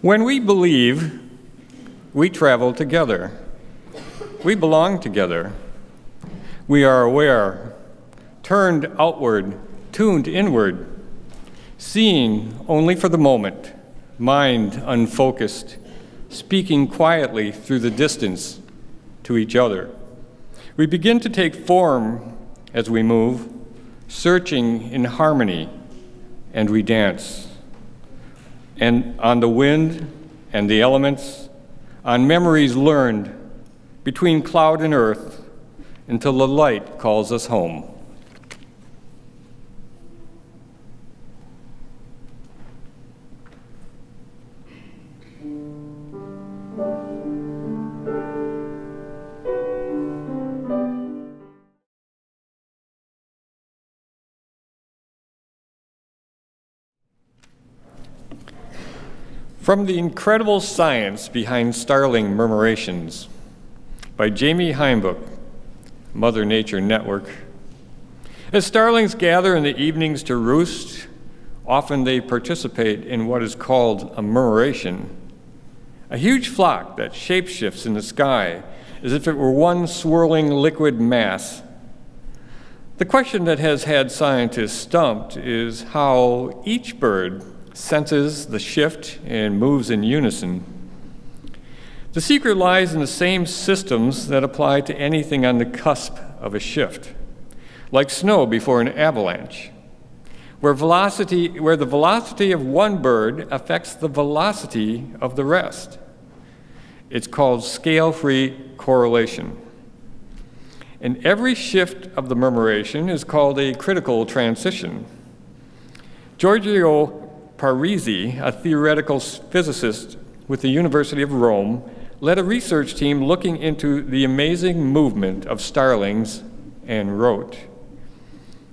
When we believe, we travel together. We belong together. We are aware, turned outward, tuned inward, seeing only for the moment, mind unfocused, speaking quietly through the distance to each other. We begin to take form as we move, searching in harmony, and we dance. And on the wind and the elements, on memories learned between cloud and earth, until the light calls us home. From the incredible science behind starling murmurations by Jamie Heimbuch, Mother Nature Network. As starlings gather in the evenings to roost, often they participate in what is called a murmuration, a huge flock that shapeshifts in the sky as if it were one swirling liquid mass. The question that has had scientists stumped is how each bird senses the shift and moves in unison. The secret lies in the same systems that apply to anything on the cusp of a shift, like snow before an avalanche, where the velocity of one bird affects the velocity of the rest. It's called scale-free correlation. And every shift of the murmuration is called a critical transition. Giorgio Parisi, a theoretical physicist with the University of Rome, led a research team looking into the amazing movement of starlings and wrote,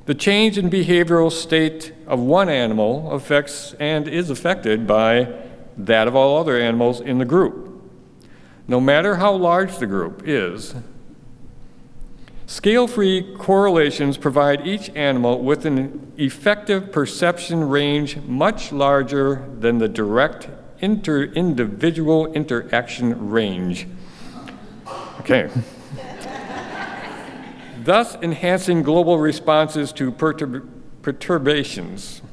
"The change in behavioral state of one animal affects and is affected by that of all other animals in the group, no matter how large the group is. Scale-free correlations provide each animal with an effective perception range much larger than the direct individual interaction range." Okay. Thus enhancing global responses to perturbations.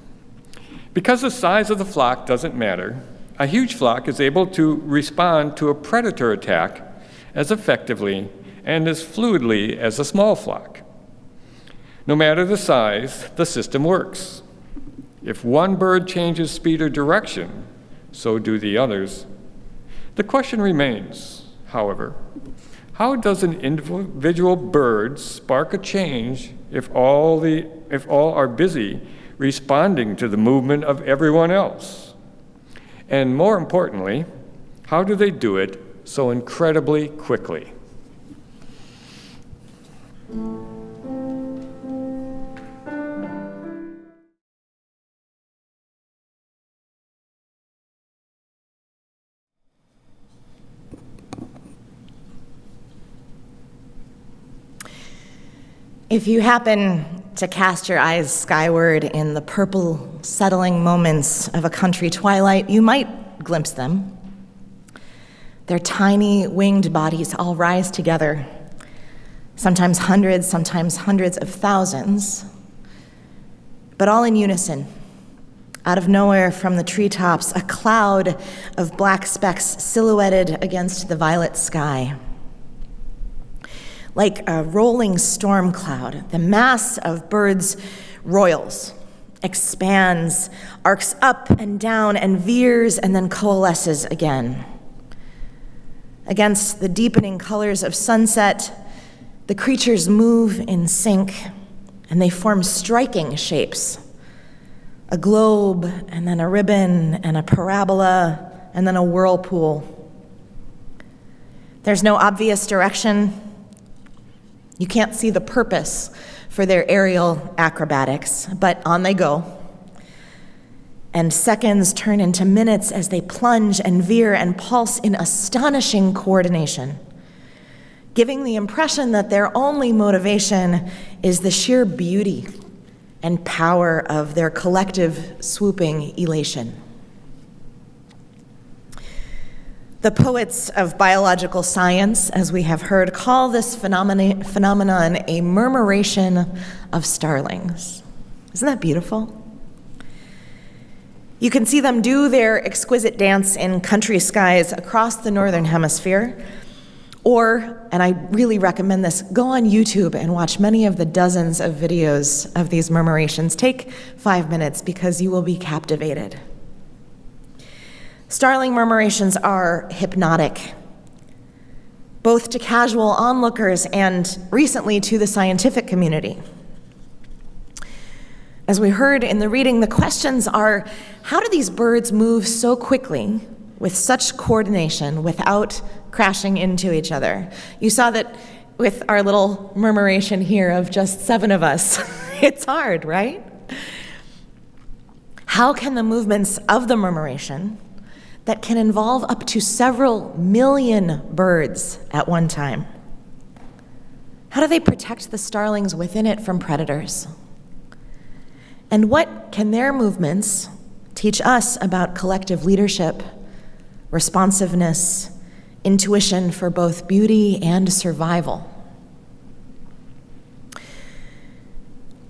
Because the size of the flock doesn't matter, a huge flock is able to respond to a predator attack as effectively and as fluidly as a small flock. No matter the size, the system works. If one bird changes speed or direction, so do the others. The question remains, however, how does an individual bird spark a change if all are busy responding to the movement of everyone else? And more importantly, how do they do it so incredibly quickly? If you happen to cast your eyes skyward in the purple settling moments of a country twilight, you might glimpse them. Their tiny winged bodies all rise together, sometimes hundreds of thousands, but all in unison. Out of nowhere from the treetops, a cloud of black specks silhouetted against the violet sky. Like a rolling storm cloud, the mass of birds' royals expands, arcs up and down, and veers, and then coalesces again. Against the deepening colors of sunset, the creatures move in sync, and they form striking shapes. A globe, and then a ribbon, and a parabola, and then a whirlpool. There's no obvious direction. You can't see the purpose for their aerial acrobatics, but on they go. And seconds turn into minutes as they plunge and veer and pulse in astonishing coordination, giving the impression that their only motivation is the sheer beauty and power of their collective swooping elation. The poets of biological science, as we have heard, call this phenomenon a murmuration of starlings. Isn't that beautiful? You can see them do their exquisite dance in country skies across the northern hemisphere. Or, and I really recommend this, go on YouTube and watch many of the dozens of videos of these murmurations. Take 5 minutes because you will be captivated. Starling murmurations are hypnotic, both to casual onlookers and recently to the scientific community. As we heard in the reading, the questions are, how do these birds move so quickly with such coordination without crashing into each other? You saw that with our little murmuration here of just 7 of us. It's hard, right? How can the movements of the murmuration that can involve up to several million birds at one time, how do they protect the starlings within it from predators? And what can their movements teach us about collective leadership, responsiveness, intuition for both beauty and survival?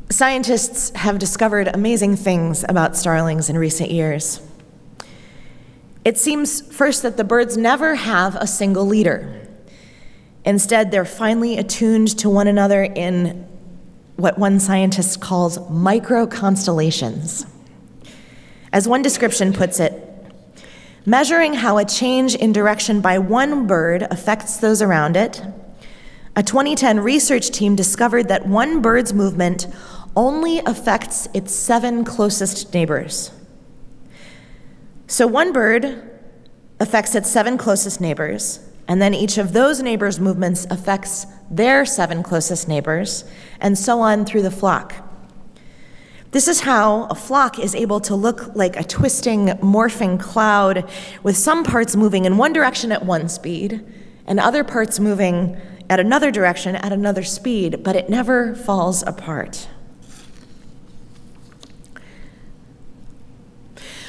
Scientists have discovered amazing things about starlings in recent years. It seems first that the birds never have a single leader. Instead, they're finely attuned to one another in what one scientist calls micro-constellations. As one description puts it, measuring how a change in direction by one bird affects those around it, a 2010 research team discovered that one bird's movement only affects its 7 closest neighbors. So one bird affects its 7 closest neighbors, and then each of those neighbors' movements affects their 7 closest neighbors, and so on through the flock. This is how a flock is able to look like a twisting, morphing cloud, with some parts moving in one direction at one speed, and other parts moving at another direction at another speed, but it never falls apart.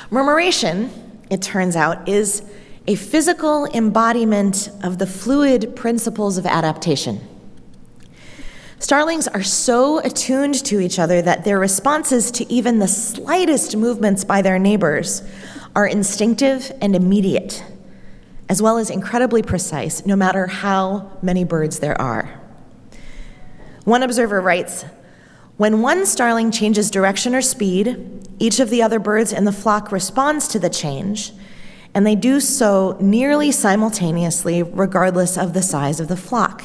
Murmuration, it turns out, is a physical embodiment of the fluid principles of adaptation. Starlings are so attuned to each other that their responses to even the slightest movements by their neighbors are instinctive and immediate, as well as incredibly precise, no matter how many birds there are. One observer writes, when one starling changes direction or speed, each of the other birds in the flock responds to the change, and they do so nearly simultaneously, regardless of the size of the flock.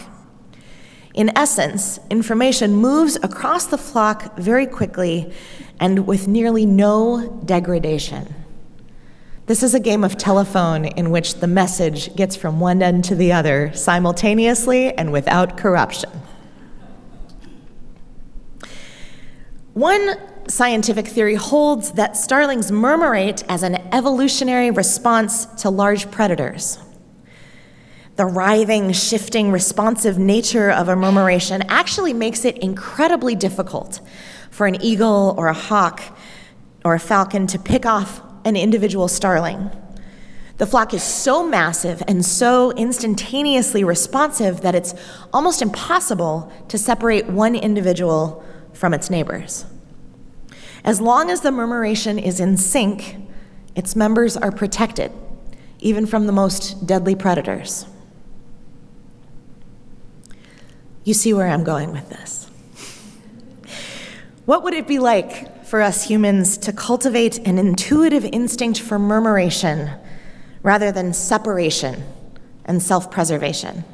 In essence, information moves across the flock very quickly and with nearly no degradation. This is a game of telephone in which the message gets from one end to the other simultaneously and without corruption. One scientific theory holds that starlings murmurate as an evolutionary response to large predators. The writhing, shifting, responsive nature of a murmuration actually makes it incredibly difficult for an eagle or a hawk or a falcon to pick off an individual starling. The flock is so massive and so instantaneously responsive that it's almost impossible to separate one individual from its neighbors. As long as the murmuration is in sync, its members are protected, even from the most deadly predators. You see where I'm going with this. What would it be like for us humans to cultivate an intuitive instinct for murmuration rather than separation and self-preservation?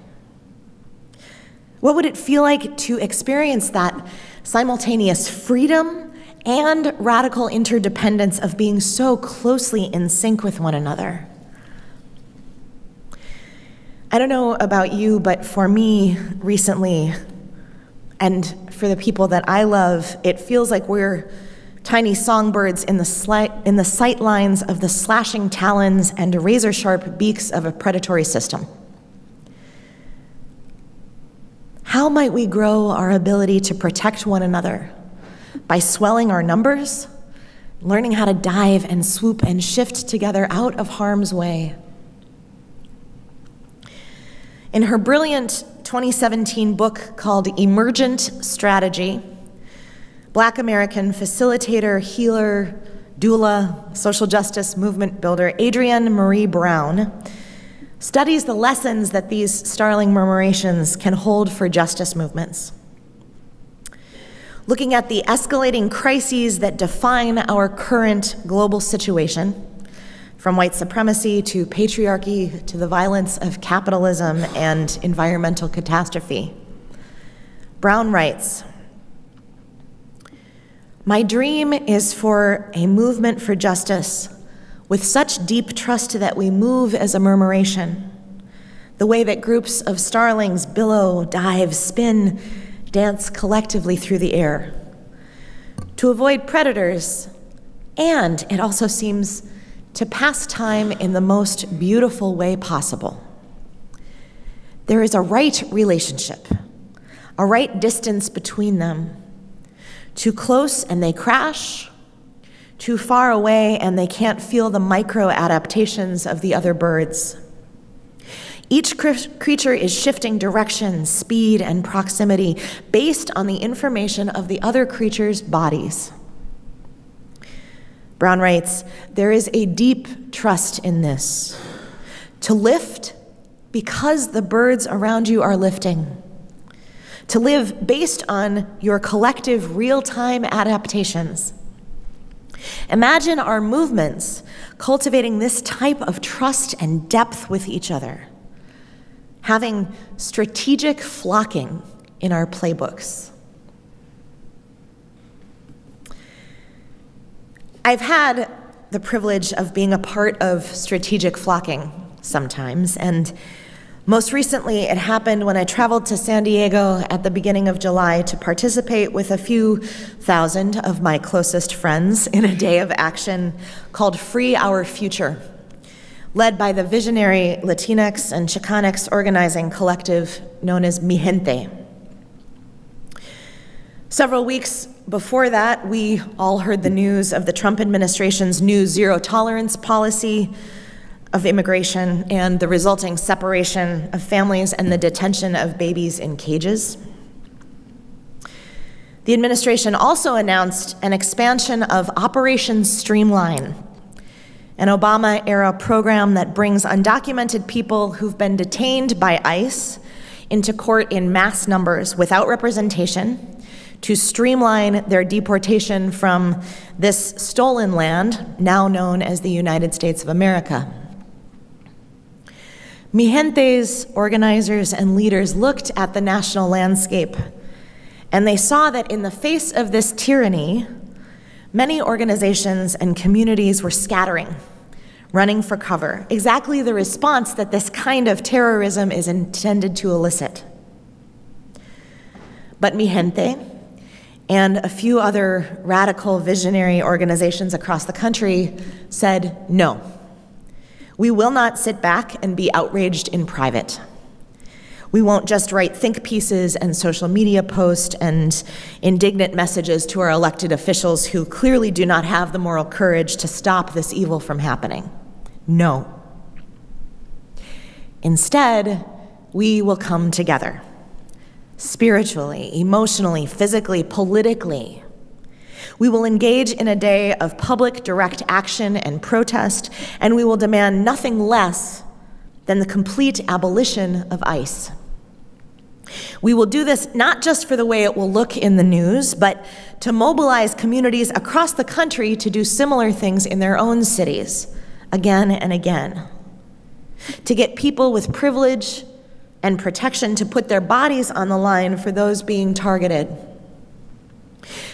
What would it feel like to experience that simultaneous freedom and radical interdependence of being so closely in sync with one another? I don't know about you, but for me recently, and for the people that I love, it feels like we're tiny songbirds in the sight lines of the slashing talons and razor-sharp beaks of a predatory system. How might we grow our ability to protect one another? By swelling our numbers, learning how to dive and swoop and shift together out of harm's way. In her brilliant 2017 book called Emergent Strategy, Black American facilitator, healer, doula, social justice movement builder Adrienne Marie Brown studies the lessons that these starling murmurations can hold for justice movements. Looking at the escalating crises that define our current global situation, from white supremacy to patriarchy to the violence of capitalism and environmental catastrophe. Brown writes, "My dream is for a movement for justice with such deep trust that we move as a murmuration, the way that groups of starlings billow, dive, spin, dance collectively through the air, to avoid predators, and it also seems to pass time in the most beautiful way possible. There is a right relationship, a right distance between them. Too close and they crash, too far away and they can't feel the micro-adaptations of the other birds. Each creature is shifting direction, speed, and proximity based on the information of the other creature's bodies." Brown writes, "There is a deep trust in this. To lift because the birds around you are lifting. To live based on your collective real-time adaptations. Imagine our movements cultivating this type of trust and depth with each other, having strategic flocking in our playbooks." I've had the privilege of being a part of strategic flocking sometimes, and most recently it happened when I traveled to San Diego at the beginning of July to participate with a few thousand of my closest friends in a day of action called Free Our Future, led by the visionary Latinx and Chicanx organizing collective known as Mi Gente. Several weeks before that, we all heard the news of the Trump administration's new zero-tolerance policy of immigration and the resulting separation of families and the detention of babies in cages. The administration also announced an expansion of Operation Streamline, an Obama-era program that brings undocumented people who've been detained by ICE into court in mass numbers without representation to streamline their deportation from this stolen land, now known as the United States of America. Mi Gente's organizers and leaders looked at the national landscape, and they saw that in the face of this tyranny, many organizations and communities were scattering, running for cover, exactly the response that this kind of terrorism is intended to elicit. But Mi Gente and a few other radical visionary organizations across the country said, no, we will not sit back and be outraged in private. We won't just write think pieces and social media posts and indignant messages to our elected officials who clearly do not have the moral courage to stop this evil from happening. No. Instead, we will come together. Spiritually, emotionally, physically, politically. We will engage in a day of public direct action and protest, and we will demand nothing less than the complete abolition of ICE. We will do this not just for the way it will look in the news, but to mobilize communities across the country to do similar things in their own cities, again and again. To get people with privilege and protection to put their bodies on the line for those being targeted.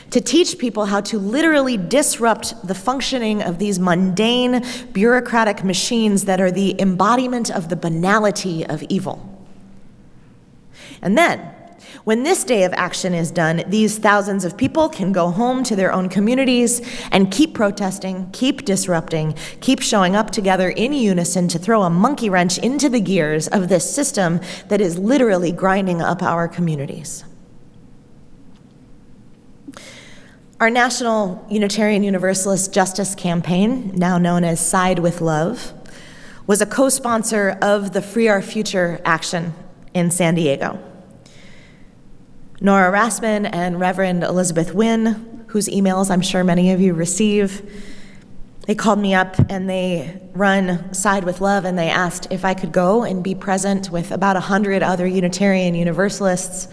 To teach people how to literally disrupt the functioning of these mundane, bureaucratic machines that are the embodiment of the banality of evil. And then, when this day of action is done, these thousands of people can go home to their own communities and keep protesting, keep disrupting, keep showing up together in unison to throw a monkey wrench into the gears of this system that is literally grinding up our communities. Our National Unitarian Universalist Justice Campaign, now known as Side with Love, was a co-sponsor of the Free Our Future action in San Diego. Nora Rassman and Reverend Elizabeth Wynn, whose emails I'm sure many of you receive, they called me up and they run Side with Love, and they asked if I could go and be present with about 100 other Unitarian Universalists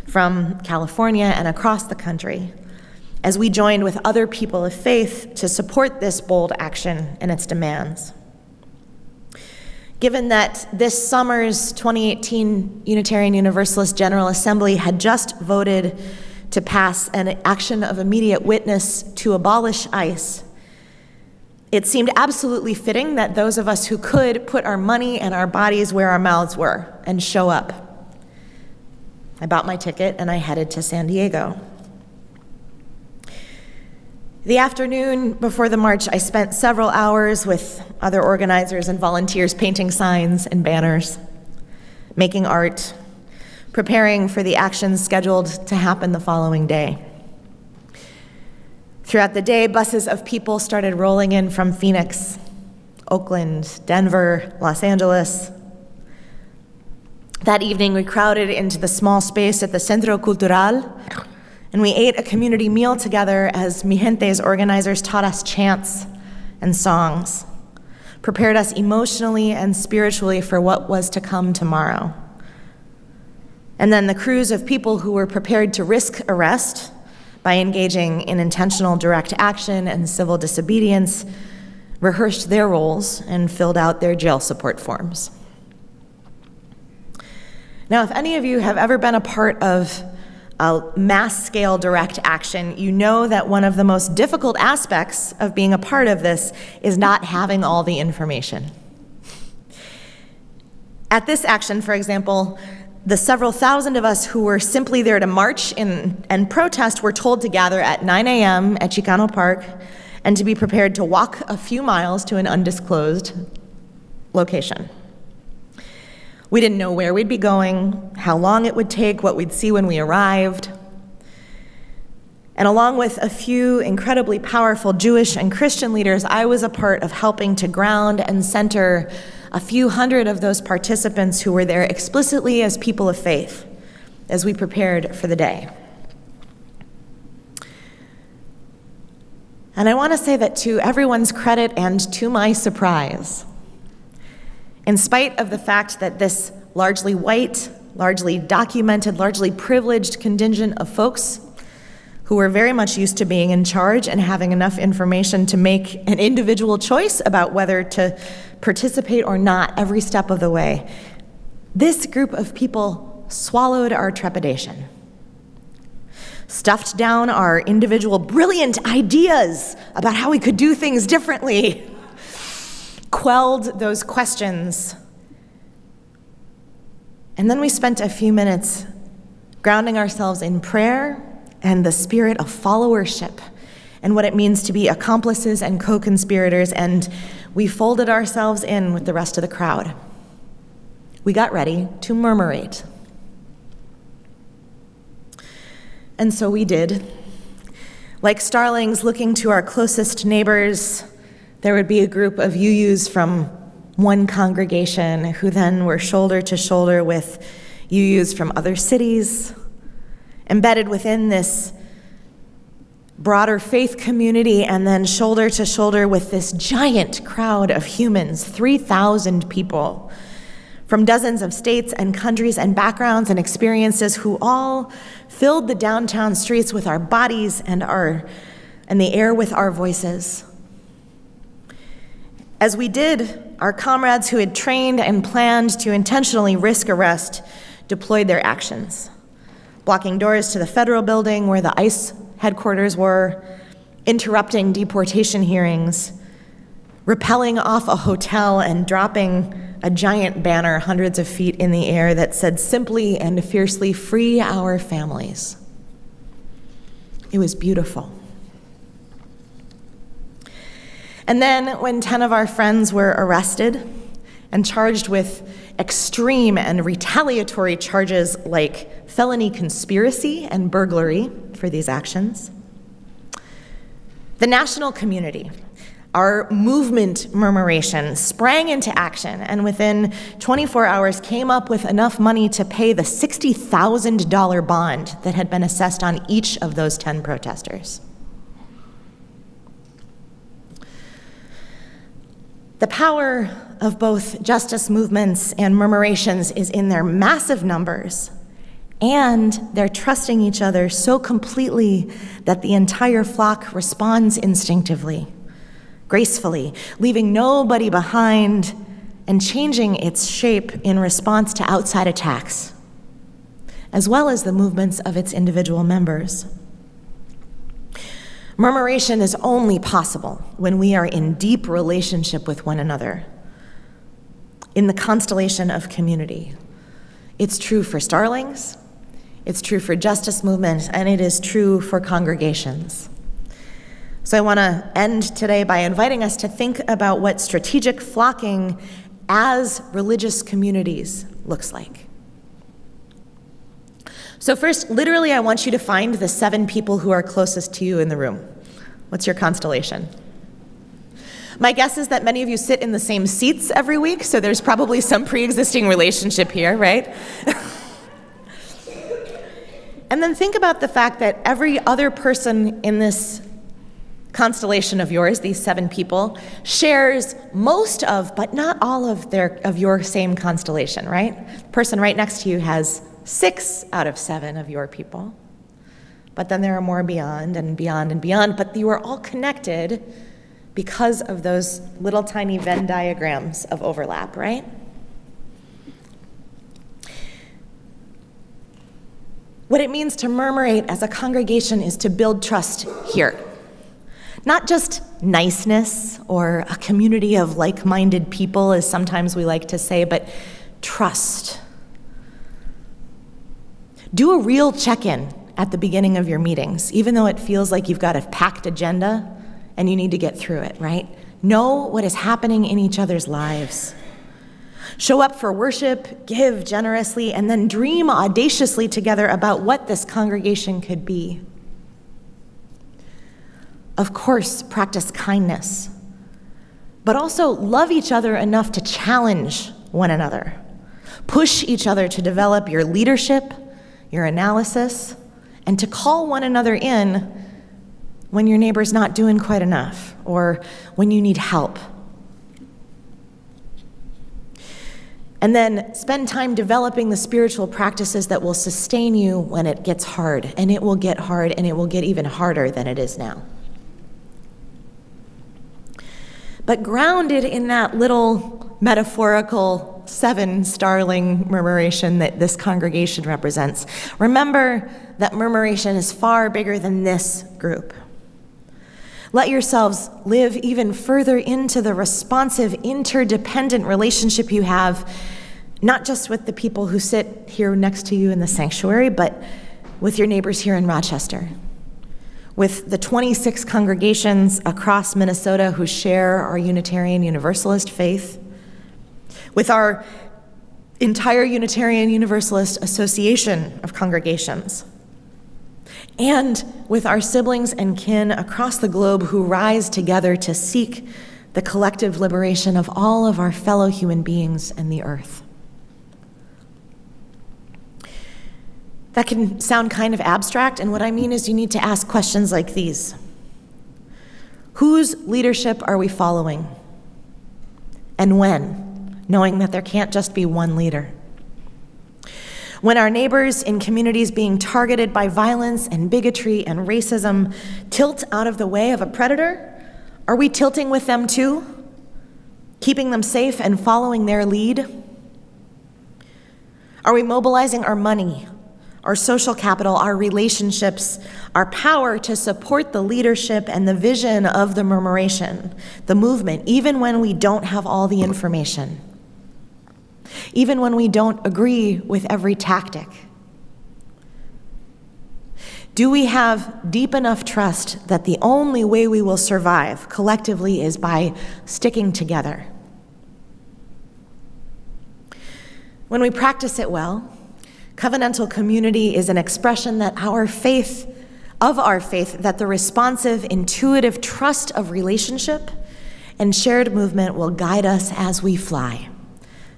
from California and across the country as we joined with other people of faith to support this bold action and its demands. Given that this summer's 2018 Unitarian Universalist General Assembly had just voted to pass an action of immediate witness to abolish ICE, it seemed absolutely fitting that those of us who could put our money and our bodies where our mouths were and show up. I bought my ticket and I headed to San Diego. The afternoon before the march, I spent several hours with other organizers and volunteers painting signs and banners, making art, preparing for the actions scheduled to happen the following day. Throughout the day, buses of people started rolling in from Phoenix, Oakland, Denver, Los Angeles. That evening, we crowded into the small space at the Centro Cultural, and we ate a community meal together as Mi Gente's organizers taught us chants and songs, prepared us emotionally and spiritually for what was to come tomorrow. And then the crews of people who were prepared to risk arrest by engaging in intentional direct action and civil disobedience rehearsed their roles and filled out their jail support forms. Now, if any of you have ever been a part of a mass-scale direct action, you know that one of the most difficult aspects of being a part of this is not having all the information. At this action, for example, the several thousand of us who were simply there to march and protest were told to gather at 9 a.m. at Chicano Park and to be prepared to walk a few miles to an undisclosed location. We didn't know where we'd be going, how long it would take, what we'd see when we arrived. And along with a few incredibly powerful Jewish and Christian leaders, I was a part of helping to ground and center a few hundred of those participants who were there explicitly as people of faith as we prepared for the day. And I want to say that to everyone's credit and to my surprise, in spite of the fact that this largely white, largely documented, largely privileged contingent of folks who were very much used to being in charge and having enough information to make an individual choice about whether to participate or not every step of the way, this group of people swallowed our trepidation, stuffed down our individual brilliant ideas about how we could do things differently, quelled those questions. And then we spent a few minutes grounding ourselves in prayer and the spirit of followership and what it means to be accomplices and co-conspirators, and we folded ourselves in with the rest of the crowd. We got ready to murmurate. And so we did. Like starlings looking to our closest neighbors, there would be a group of UUs from one congregation who then were shoulder to shoulder with UUs from other cities, embedded within this broader faith community, and then shoulder to shoulder with this giant crowd of humans, 3,000 people from dozens of states and countries and backgrounds and experiences who all filled the downtown streets with our bodies and the air with our voices. As we did, our comrades who had trained and planned to intentionally risk arrest deployed their actions, blocking doors to the federal building where the ICE headquarters were, interrupting deportation hearings, rappelling off a hotel and dropping a giant banner hundreds of feet in the air that said simply and fiercely, "Free our families." It was beautiful. And then when 10 of our friends were arrested and charged with extreme and retaliatory charges like felony conspiracy and burglary for these actions, the national community, Our movement Murmuration sprang into action and within 24 hours came up with enough money to pay the $60,000 bond that had been assessed on each of those 10 protesters. The power of both justice movements and murmurations is in their massive numbers, and they're trusting each other so completely that the entire flock responds instinctively, gracefully, leaving nobody behind and changing its shape in response to outside attacks, as well as the movements of its individual members. Murmuration is only possible when we are in deep relationship with one another, in the constellation of community. It's true for starlings, it's true for justice movements, and it is true for congregations. So I want to end today by inviting us to think about what strategic flocking as religious communities looks like. So first, literally, I want you to find the 7 people who are closest to you in the room. What's your constellation? My guess is that many of you sit in the same seats every week, so there's probably some pre-existing relationship here, right? And then think about the fact that every other person in this constellation of yours, these 7 people, shares most of, but not all of your same constellation, right? The person right next to you has 6 out of 7 of your people. But then there are more beyond and beyond and beyond, but you are all connected because of those little tiny Venn diagrams of overlap, right? What it means to murmurate as a congregation is to build trust here. Not just niceness or a community of like-minded people, as sometimes we like to say, but trust. Do a real check-in at the beginning of your meetings, even though it feels like you've got a packed agenda and you need to get through it, right? Know what is happening in each other's lives. Show up for worship, give generously, and then dream audaciously together about what this congregation could be. Of course, practice kindness, but also love each other enough to challenge one another. Push each other to develop your leadership, your analysis, and to call one another in when your neighbor's not doing quite enough or when you need help. And then spend time developing the spiritual practices that will sustain you when it gets hard, and it will get hard, and it will get even harder than it is now. But grounded in that little metaphorical 7 starling murmuration that this congregation represents, remember that murmuration is far bigger than this group. Let yourselves live even further into the responsive, interdependent relationship you have, not just with the people who sit here next to you in the sanctuary, but with your neighbors here in Rochester, with the 26 congregations across Minnesota who share our Unitarian Universalist faith, with our entire Unitarian Universalist Association of Congregations, and with our siblings and kin across the globe who rise together to seek the collective liberation of all of our fellow human beings and the earth. That can sound kind of abstract, and what I mean is you need to ask questions like these. Whose leadership are we following? And when? Knowing that there can't just be one leader. When our neighbors in communities being targeted by violence and bigotry and racism tilt out of the way of a predator, are we tilting with them too? Keeping them safe and following their lead? Are we mobilizing our money, our social capital, our relationships, our power to support the leadership and the vision of the murmuration, the movement, even when we don't have all the information? Even when we don't agree with every tactic? Do we have deep enough trust that the only way we will survive collectively is by sticking together? When we practice it well, covenantal community is an expression that our faith, that the responsive, intuitive trust of relationship and shared movement will guide us as we fly,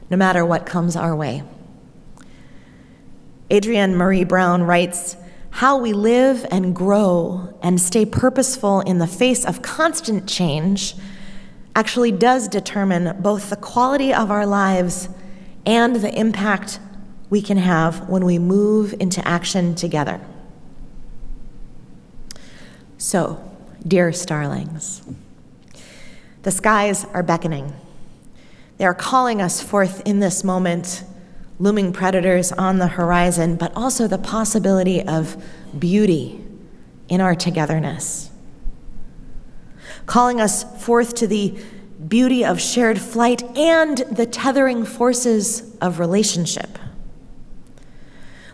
no matter what comes our way. Adrienne Marie Brown writes, "How we live and grow and stay purposeful in the face of constant change actually does determine both the quality of our lives and the impact we can have when we move into action together." So, dear starlings, the skies are beckoning. They are calling us forth in this moment, looming predators on the horizon, but also the possibility of beauty in our togetherness. Calling us forth to the beauty of shared flight and the tethering forces of relationship.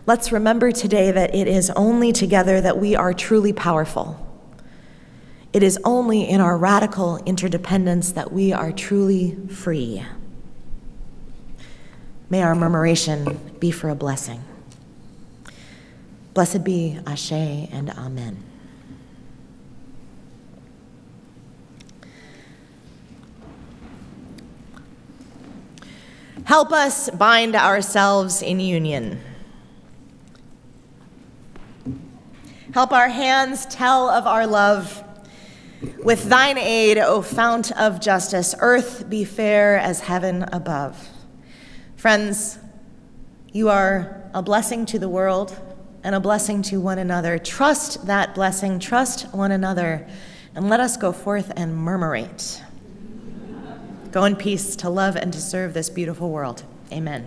Let's remember today that it is only together that we are truly powerful. It is only in our radical interdependence that we are truly free. May our murmuration be for a blessing. Blessed be Ashe and Amen. Help us bind ourselves in union. Help our hands tell of our love. With thine aid, O fount of justice, earth be fair as heaven above. Friends, you are a blessing to the world and a blessing to one another. Trust that blessing, trust one another, and let us go forth and murmurate. Go in peace to love and to serve this beautiful world. Amen.